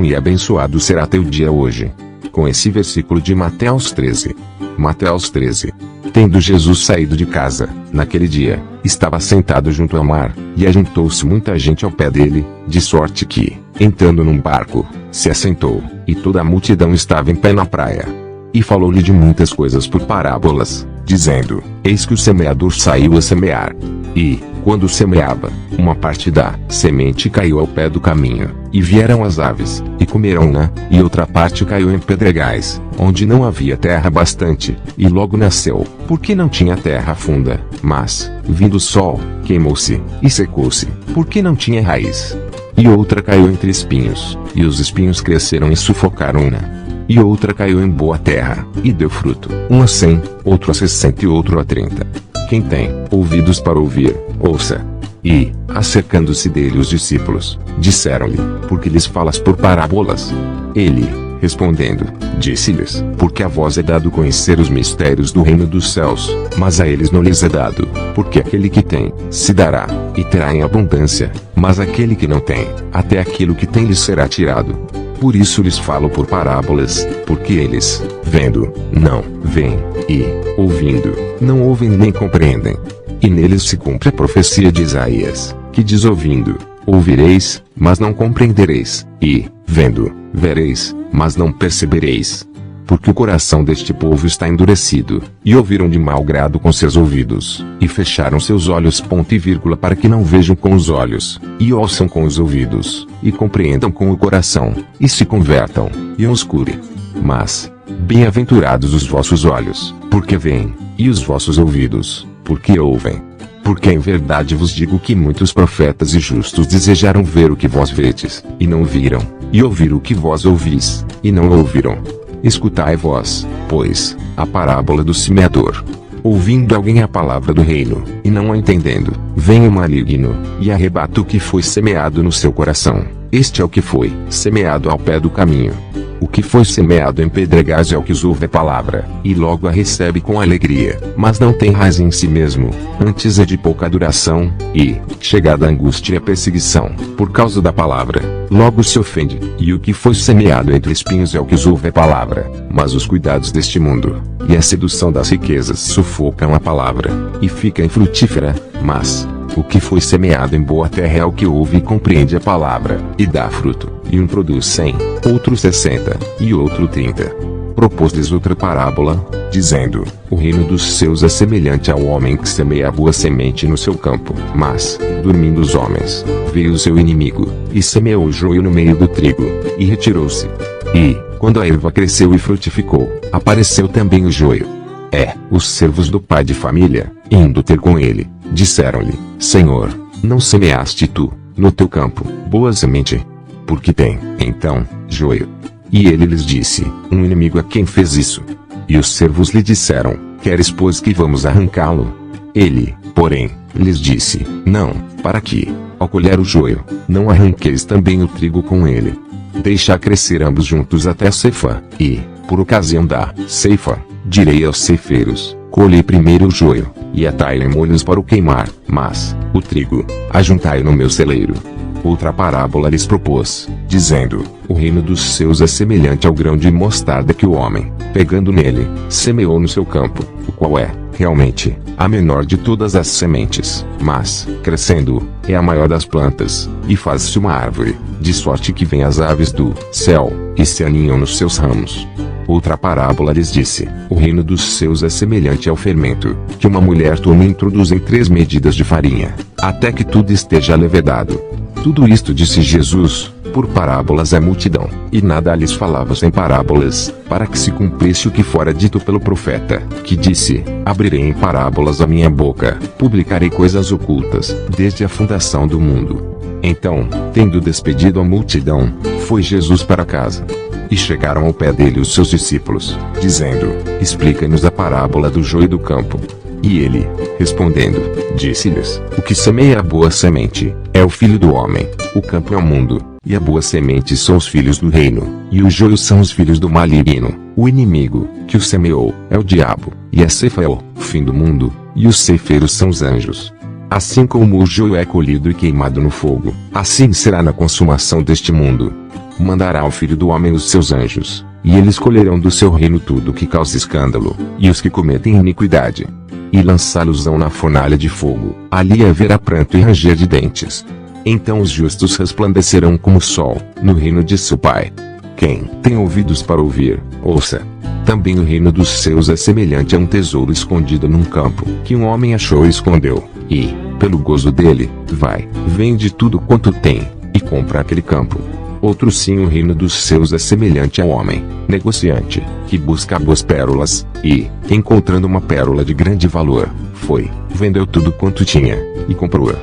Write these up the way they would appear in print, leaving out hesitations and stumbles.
e abençoado será teu dia hoje. Com esse versículo de Mateus 13. Mateus 13. Tendo Jesus saído de casa, naquele dia, estava sentado junto ao mar, e ajuntou-se muita gente ao pé dele, de sorte que, entrando num barco, se assentou, e toda a multidão estava em pé na praia. E falou-lhe de muitas coisas por parábolas, dizendo: Eis que o semeador saiu a semear. E, quando semeava, uma parte da semente caiu ao pé do caminho, e vieram as aves, e comeram-na, e outra parte caiu em pedregais, onde não havia terra bastante, e logo nasceu, porque não tinha terra funda, mas, vindo o sol, queimou-se, e secou-se, porque não tinha raiz. E outra caiu entre espinhos, e os espinhos cresceram e sufocaram-na. E outra caiu em boa terra, e deu fruto, um a 100, outro a 60 e outro a 30. Quem tem ouvidos para ouvir, ouça. E, acercando-se dele os discípulos, disseram-lhe: Por que lhes falas por parábolas? Ele, respondendo, disse-lhes: Porque a vós é dado conhecer os mistérios do reino dos céus, mas a eles não lhes é dado, porque aquele que tem, se dará, e terá em abundância, mas aquele que não tem, até aquilo que tem lhe será tirado. Por isso lhes falo por parábolas, porque eles, vendo, não veem, e, ouvindo, não ouvem nem compreendem. E neles se cumpre a profecia de Isaías, que diz: ouvindo, ouvireis, mas não compreendereis, e, vendo, vereis, mas não percebereis. Porque o coração deste povo está endurecido, e ouviram de mau grado com seus ouvidos, e fecharam seus olhos ponto e vírgula para que não vejam com os olhos, e ouçam com os ouvidos, e compreendam com o coração, e se convertam, e os cure. Mas, bem-aventurados os vossos olhos, porque veem, e os vossos ouvidos, porque ouvem. Porque em verdade vos digo que muitos profetas e justos desejaram ver o que vós vedes, e não viram, e ouvir o que vós ouvis, e não ouviram. Escutai vós, pois, a parábola do semeador. Ouvindo alguém a palavra do reino, e não a entendendo, vem o maligno, e arrebata o que foi semeado no seu coração. Este é o que foi semeado ao pé do caminho. O que foi semeado em pedregais é o que ouve a palavra, e logo a recebe com alegria, mas não tem raiz em si mesmo, antes é de pouca duração, e, chegada a angústia e a perseguição, por causa da palavra, logo se ofende. E o que foi semeado entre espinhos é o que ouve a palavra, mas os cuidados deste mundo, e a sedução das riquezas sufocam a palavra, e fica infrutífera. Mas, o que foi semeado em boa terra é o que ouve e compreende a palavra, e dá fruto, e um produz 100, outro 60, e outro 30. Propôs-lhes outra parábola, dizendo: O reino dos céus é semelhante ao homem que semeia a boa semente no seu campo. Mas, dormindo os homens, veio o seu inimigo, e semeou o joio no meio do trigo, e retirou-se. E, quando a erva cresceu e frutificou, apareceu também o joio. Os servos do pai de família, indo ter com ele, disseram-lhe: Senhor, não semeaste tu, no teu campo, boa semente? Porque tem, então, joio. E ele lhes disse: Um inimigo é quem fez isso. E os servos lhe disseram: Queres pois que vamos arrancá-lo? Ele, porém, lhes disse: Não, para que, ao colher o joio, não arranqueis também o trigo com ele. Deixa crescer ambos juntos até a ceifa, e, por ocasião da ceifa, direi aos ceifeiros: Colhei primeiro o joio, e atai-o em molhos para o queimar, mas, o trigo, ajuntai no meu celeiro. Outra parábola lhes propôs, dizendo: O reino dos céus é semelhante ao grão de mostarda que o homem, pegando nele, semeou no seu campo, o qual é, realmente, a menor de todas as sementes, mas, crescendo, é a maior das plantas, e faz-se uma árvore, de sorte que vêm as aves do céu, e se aninham nos seus ramos. Outra parábola lhes disse: O reino dos céus é semelhante ao fermento, que uma mulher toma e introduz em 3 medidas de farinha, até que tudo esteja levedado. Tudo isto disse Jesus, por parábolas à multidão, e nada lhes falava sem parábolas, para que se cumprisse o que fora dito pelo profeta, que disse: Abrirei em parábolas a minha boca, publicarei coisas ocultas, desde a fundação do mundo. Então, tendo despedido a multidão, foi Jesus para casa. E chegaram ao pé dele os seus discípulos, dizendo: Explica-nos a parábola do joio do campo. E ele, respondendo, disse-lhes: O que semeia a boa semente, é o filho do homem, o campo é o mundo, e a boa semente são os filhos do reino, e o joio são os filhos do maligno. O inimigo, que o semeou, é o diabo, e a ceifa é o fim do mundo, e os ceifeiros são os anjos. Assim como o joio é colhido e queimado no fogo, assim será na consumação deste mundo. mandará ao Filho do Homem os seus anjos, e eles colherão do seu reino tudo que causa escândalo, e os que cometem iniquidade, e lançá-los-ão na fornalha de fogo. Ali haverá pranto e ranger de dentes. Então os justos resplandecerão como o sol, no reino de seu Pai. Quem tem ouvidos para ouvir, ouça. Também o reino dos céus é semelhante a um tesouro escondido num campo, que um homem achou e escondeu, e, pelo gozo dele, vai, vende tudo quanto tem, e compra aquele campo. Outro sim, o reino dos céus é semelhante a um homem, negociante, que busca boas pérolas, e, encontrando uma pérola de grande valor, foi, vendeu tudo quanto tinha, e comprou-a.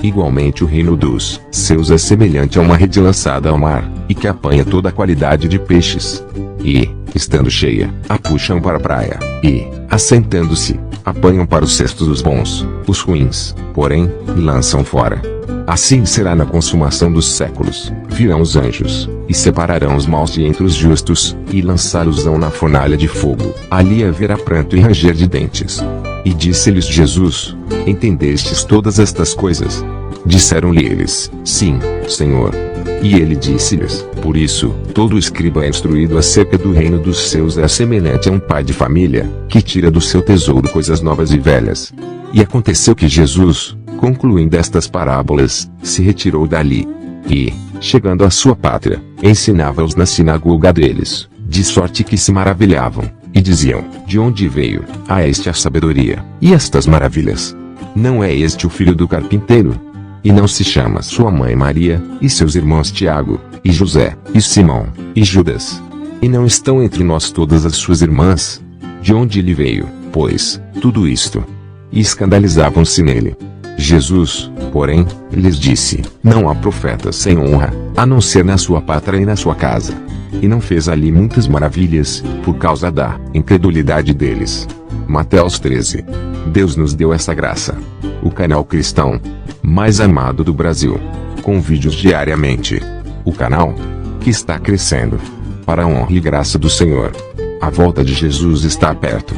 Igualmente o reino dos céus é semelhante a uma rede lançada ao mar, e que apanha toda a qualidade de peixes. E, estando cheia, a puxam para a praia, e, assentando-se, apanham para os cestos os bons, os ruins, porém, lançam fora. Assim será na consumação dos séculos. Virão os anjos, e separarão os maus de entre os justos, e lançá-los-ão na fornalha de fogo. Ali haverá pranto e ranger de dentes. E disse-lhes Jesus: Entendestes todas estas coisas? Disseram-lhe eles: Sim, Senhor. E ele disse-lhes: Por isso, todo escriba é instruído acerca do reino dos céus é semelhante a um pai de família, que tira do seu tesouro coisas novas e velhas. E aconteceu que Jesus, concluindo estas parábolas, se retirou dali. E, chegando à sua pátria, ensinava-os na sinagoga deles, de sorte que se maravilhavam, e diziam: De onde veio a este a sabedoria, e estas maravilhas? Não é este o filho do carpinteiro? E não se chama sua mãe Maria, e seus irmãos Tiago, e José, e Simão, e Judas? E não estão entre nós todas as suas irmãs? De onde lhe veio, pois, tudo isto? E escandalizavam-se nele. Jesus, porém, lhes disse: Não há profeta sem honra, a não ser na sua pátria e na sua casa. E não fez ali muitas maravilhas, por causa da incredulidade deles. Mateus 13. Deus nos deu essa graça. O canal cristão mais amado do Brasil. Com vídeos diariamente. O canal que está crescendo. Para a honra e graça do Senhor. A volta de Jesus está perto.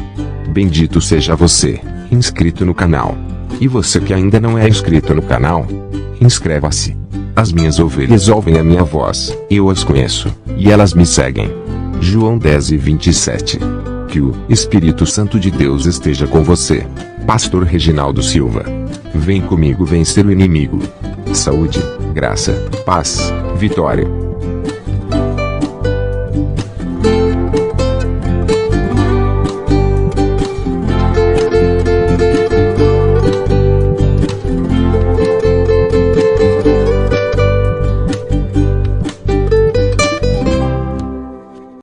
Bendito seja você, inscrito no canal. E você que ainda não é inscrito no canal, inscreva-se. As minhas ovelhas ouvem a minha voz, eu as conheço, e elas me seguem. João 10:27. Que o Espírito Santo de Deus esteja com você. Pastor Reginaldo Silva. Vem comigo vencer o inimigo. Saúde, graça, paz, vitória.